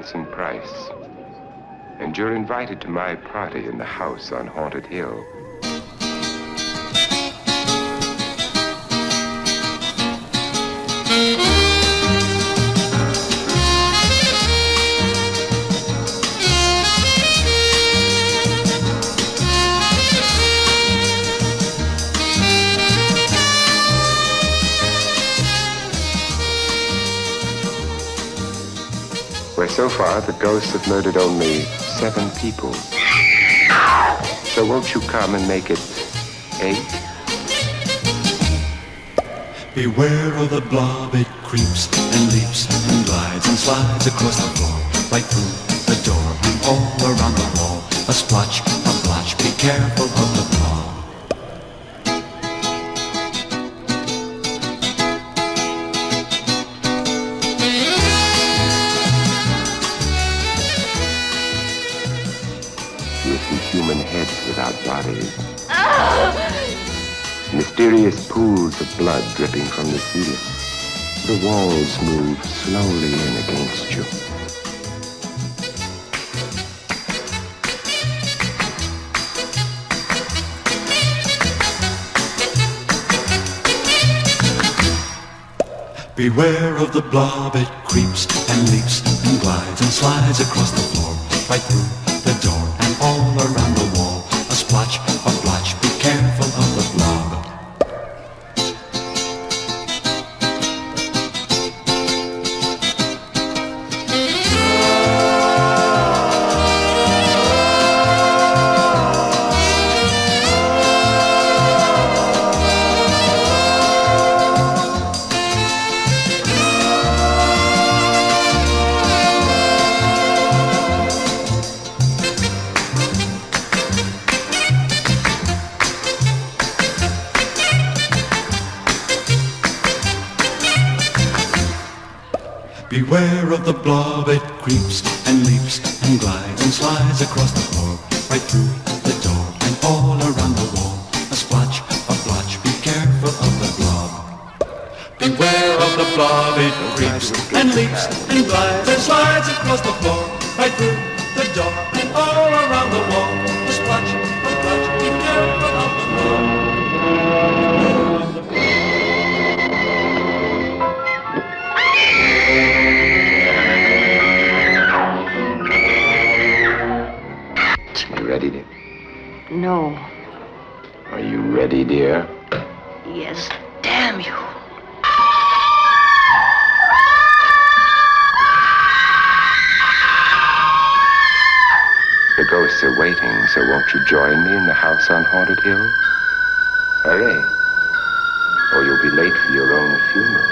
handsome price. And you're invited to my party in the house on Haunted Hill. Where so far the ghosts have murdered only 7 people. So won't you come and make it 8? Beware of the blob, it creeps and leaps and glides and slides across the floor, right through the door and all around the wall. A splotch, a blotch, be careful of the blob. Human heads without bodies. Mysterious pools of blood dripping from the ceiling. The walls move slowly in against you. Beware of the blob, it creeps and leaps and glides and slides across the floor, right through the door and all around the wall. A splotch, a blotch, be careful of the blob. Beware of the blob, it creeps and leaps and glides and slides across the floor, right through the door and all around the wall. A splotch, a blotch, be careful of the blob. Beware of the blob, it creeps and leaps and glides and slides across the floor, right through the door and all around the wall. A splotch, a blotch, be careful of the blob. Ready, dear? No. Are you ready, dear? Yes, damn you. The ghosts are waiting, so won't you join me in the house on Haunted Hill? Hurry, or you'll be late for your own funeral.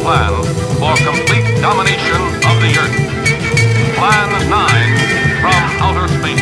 plan for complete domination of the Earth. Plan 9 from outer space.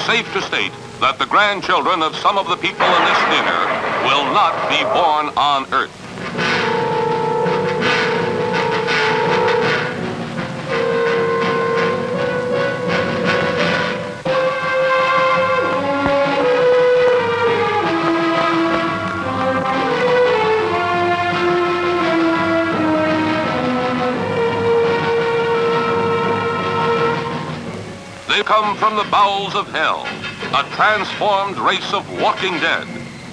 Safe to state that the grandchildren of some of the people in this dinner will not be born on Earth. They come from the bowels of hell, a transformed race of walking dead,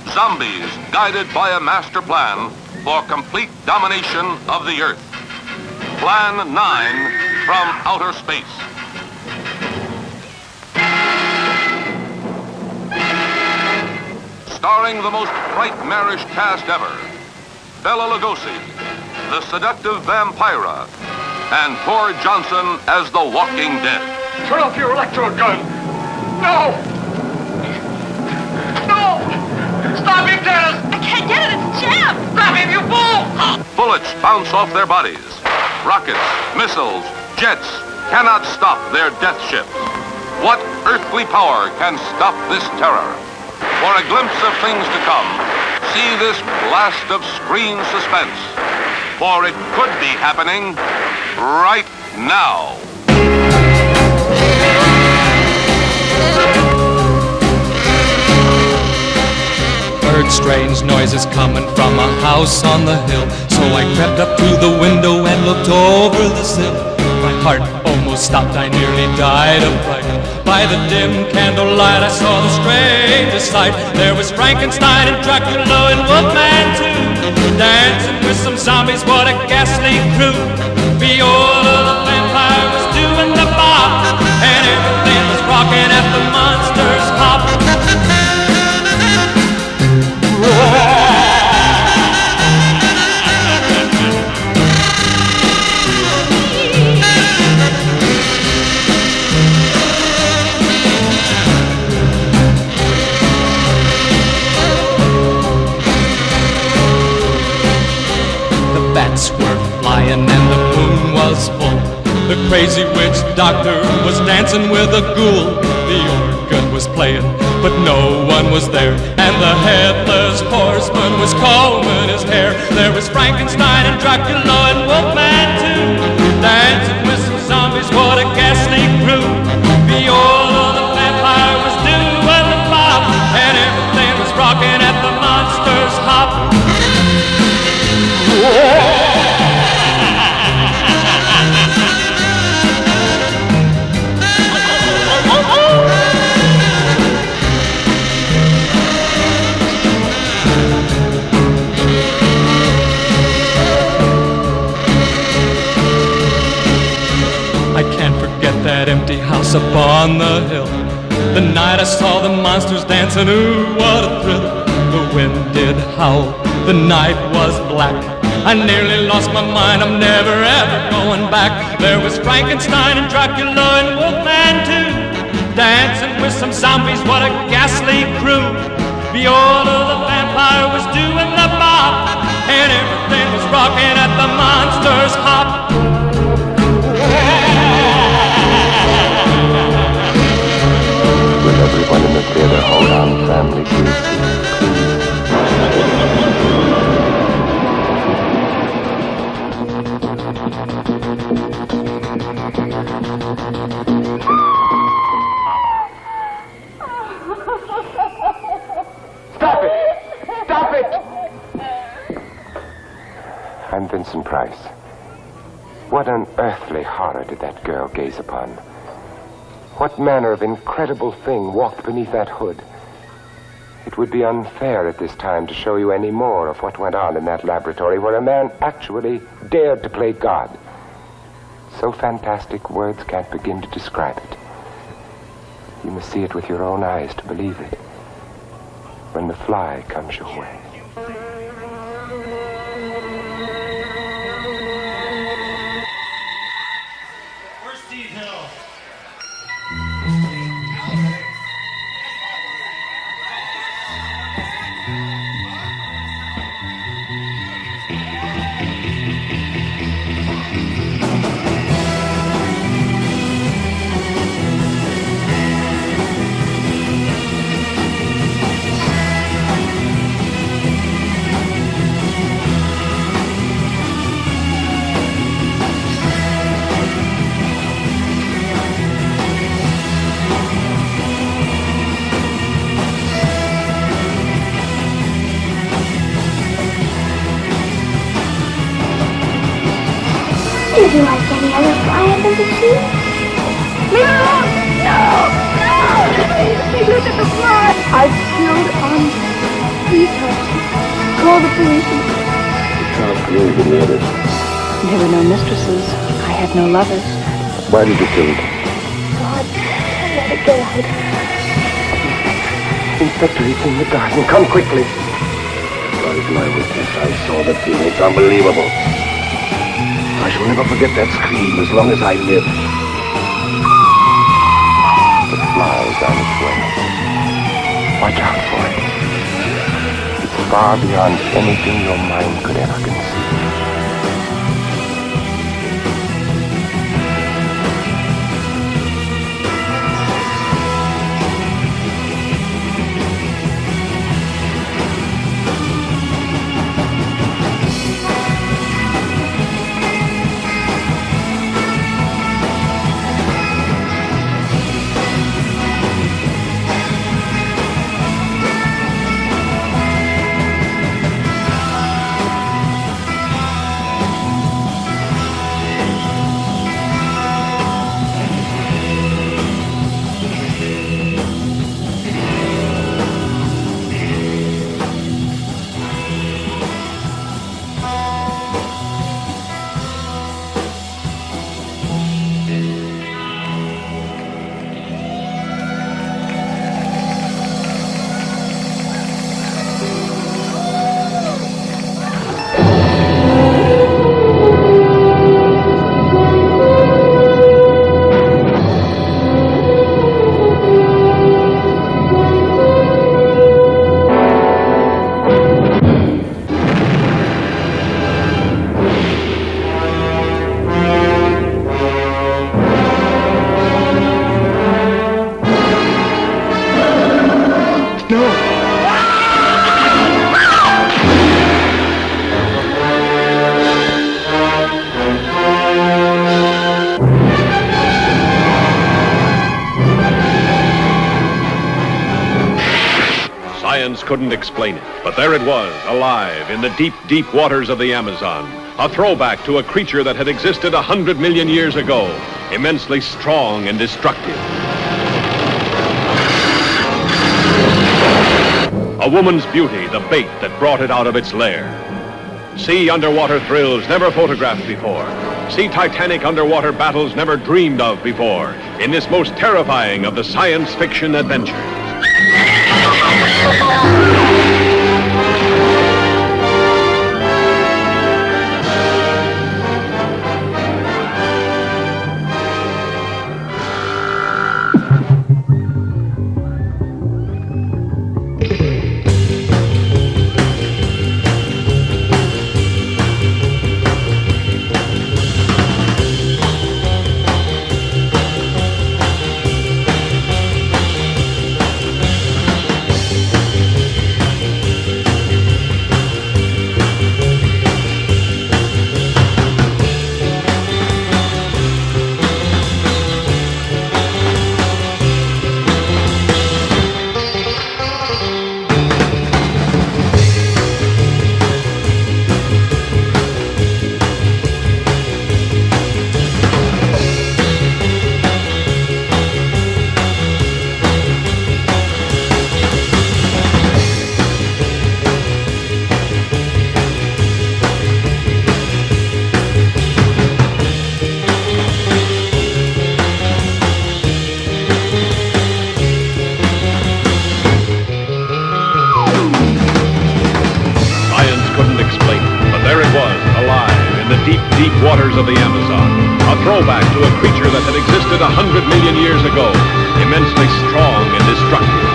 zombies guided by a master plan for complete domination of the Earth. Plan 9 from outer space. Starring the most nightmarish cast ever, Bela Lugosi, the seductive Vampira, and Thor Johnson as the Walking Dead. Turn off your electro gun! No! No! Stop him, Dennis! I can't get it. It's jammed. Stop him, you fool! Bullets bounce off their bodies. Rockets, missiles, jets cannot stop their death ships. What earthly power can stop this terror? For a glimpse of things to come, see this blast of screen suspense. For it could be happening right now. Heard strange noises coming from a house on the hill, so I crept up to the window and looked over the sill. My heart almost stopped, I nearly died of fright. By the dim candlelight I saw the strangest sight. There was Frankenstein and Dracula and Wolfman too, dancing with some zombies, what a ghastly crew. Viola the vampire was doing the bop, and everything was rocking at the monster's hop. The bats were flying and the moon was full. The crazy witch doctor was dancing with a ghoul. The organ was playing, but no one was there, and the headless horseman was combing his hair. There was Frankenstein and Dracula and Wolfman too, dancing with some zombies, what a ghastly crew. Viola the vampire was doing the bop, and everything was rocking at the monster's hop. I can't forget that empty house up on the hill. The night I saw the monsters dancing, ooh, what a thrill. The wind did howl, the night was black. I nearly lost my mind, I'm never ever going back. There was Frankenstein and Dracula and Wolfman too, dancing with some zombies, what a ghastly crew. Viola the vampire was doing the bop, and everything was rocking at the monster's hop. Will everyone in the theater hold on, family, please? Vincent Price. What unearthly horror did that girl gaze upon? What manner of incredible thing walked beneath that hood? It would be unfair at this time to show you any more of what went on in that laboratory where a man actually dared to play God. So fantastic, words can't begin to describe it. You must see it with your own eyes to believe it. When the fly comes your way. Where's Steve Hill? Did you like any other fly I've ever seen? No! Please look at the fly! I've killed on. Please help me. Call the police. You can't believe the murder. There were no mistresses. I had no lovers. Why did you kill him? God, let it go out. Inspector, he's in the garden. Come quickly. God is my witness. I saw the thing. It's unbelievable. I shall never forget that scream as long as I live. The fly is on its way. Watch out for it. It's far beyond anything your mind could ever conceive. Science couldn't explain it, but there it was, alive in the deep, deep waters of the Amazon. A throwback to a creature that had existed 100 million years ago, immensely strong and destructive. A woman's beauty, the bait that brought it out of its lair. See underwater thrills never photographed before. See titanic underwater battles never dreamed of before in this most terrifying of the science fiction adventures. of the Amazon, a throwback to a creature that had existed 100 million years ago, immensely strong and destructive.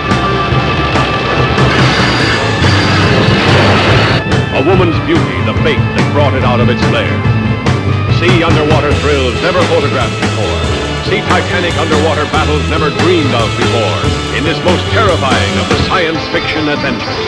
A woman's beauty, the bait that brought it out of its lair. See underwater thrills never photographed before. See titanic underwater battles never dreamed of before in this most terrifying of the science fiction adventures.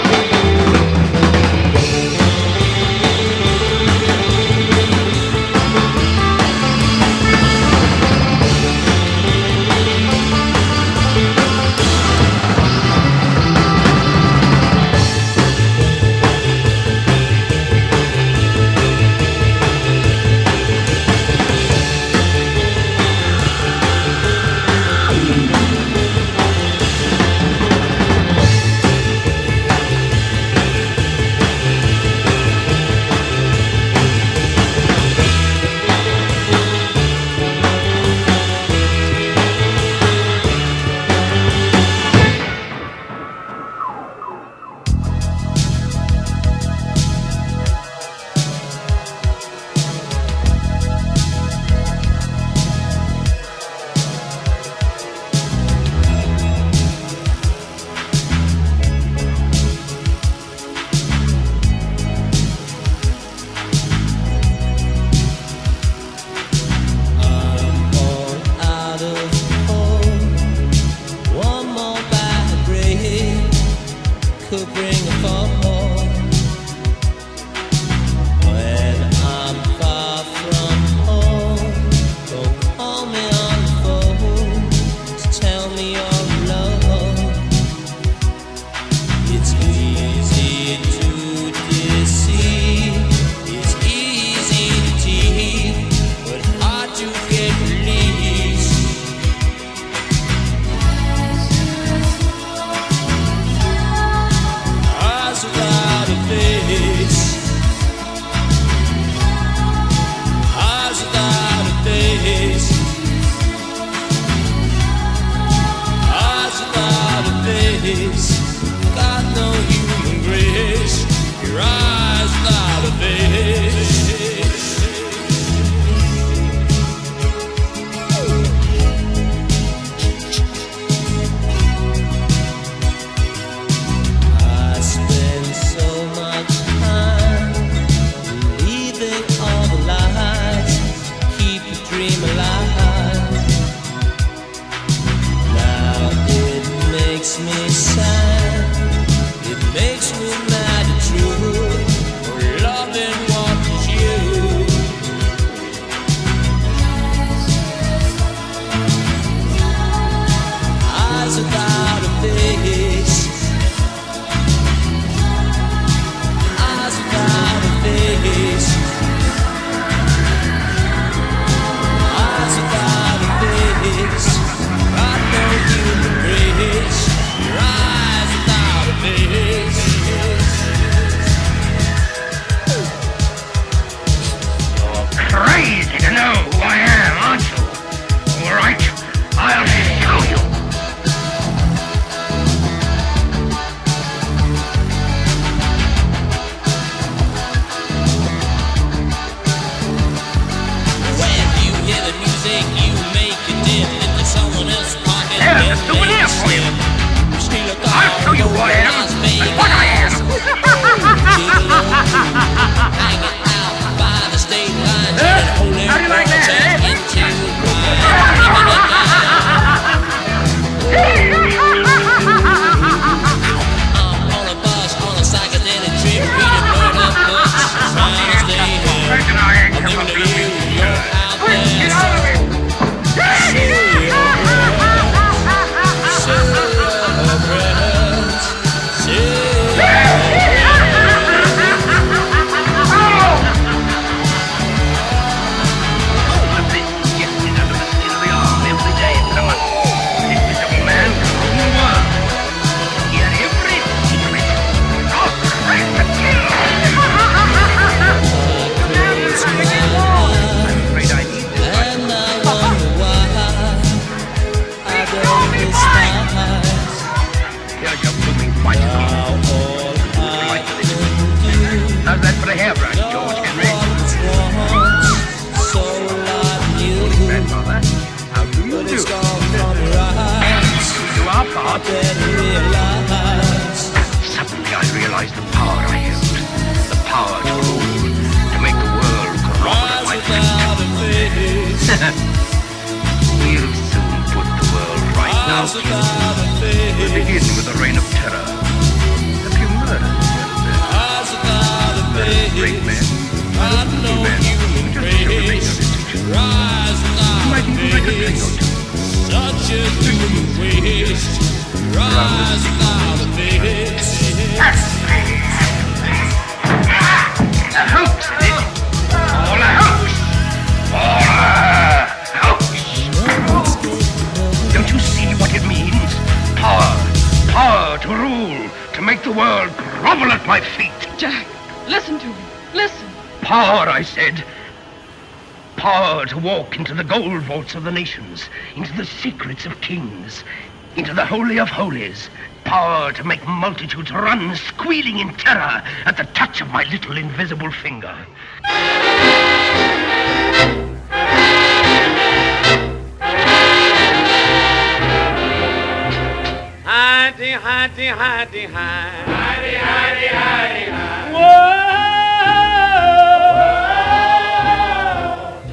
heart. Suddenly I realized the power I held. The power to rule, to make the world grovel at my feet. We'll soon put the world right now. We'll begin with a reign of terror. A few murders here and there. Murders of great men, little men, just to show the nature of distinction. You might even like a thing or two. Such a human waste. Rise out of this. A hoax, is it? All a hoax. All a hoax. Don't you see what it means? Power. Power to rule. To make the world grovel at my feet. Jack, listen to me. Listen. Power, I said. Power to walk into the gold vaults of the nations, into the secrets of kings, into the Holy of Holies. Power to make multitudes run squealing in terror at the touch of my little invisible finger. Hidey, hidey, hidey, hidey. Hidey, hidey, hidey, hidey. Whoa!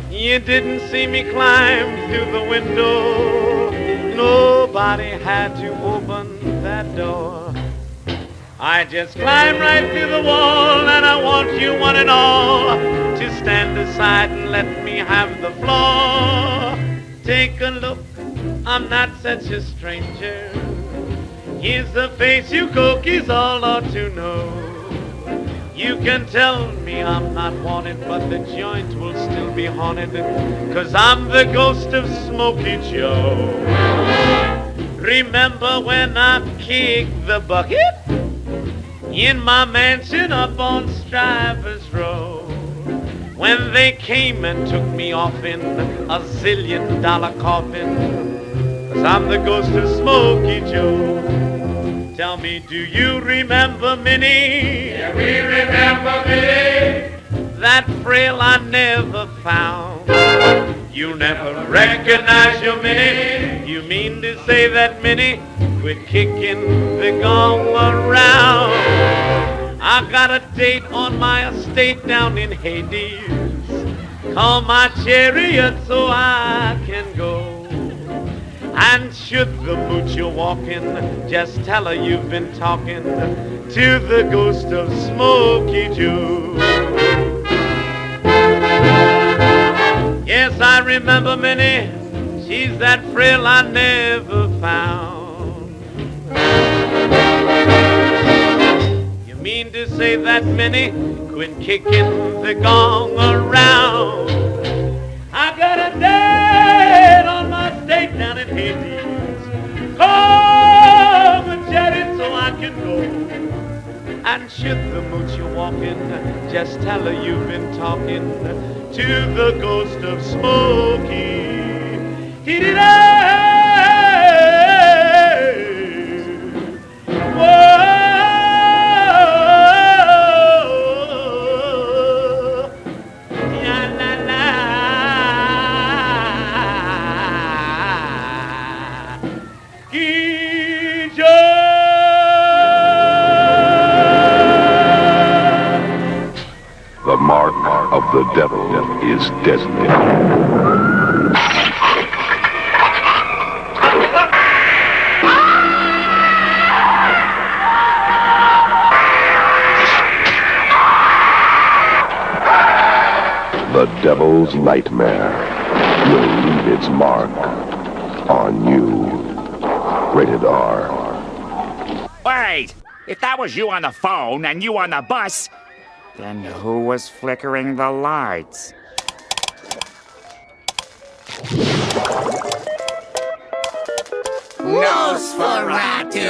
You didn't see me climb through the window. Nobody had to open that door. I just climbed right through the wall, and I want you one and all to stand aside and let me have the floor. Take a look, I'm not such a stranger. Here's the face you cookies all ought to know. You can tell me I'm not wanted, but the joint will still be haunted, 'cause I'm the ghost of Smoky Joe. Remember when I kicked the bucket in my mansion up on Strivers Road? When they came and took me off in a $1,000,000 coffin, 'cause I'm the ghost of Smoky Joe. Tell me, do you remember Minnie? Yeah, we remember Minnie. That frail I never found. You never recognize your Minnie. You mean to say that Minnie quit kicking the gong around? I got a date on my estate down in Hades. Call my chariot so I can go. And should the mooch you're walking, just tell her you've been talking to the ghost of Smoky Joe. Yes, I remember Minnie. She's that frail I never found. You mean to say that Minnie quit kicking the gong around? I got a date on my stake down in Hades. Call the chariot so I can go. And should the mooch you're walking, just tell her you've been talking to the ghost of Smoky. The mark of the devil is deadly. The devil's nightmare will leave its mark on you. Rated R. Wait! If that was you on the phone and you on the bus, then who was flickering the lights? Nosferatu!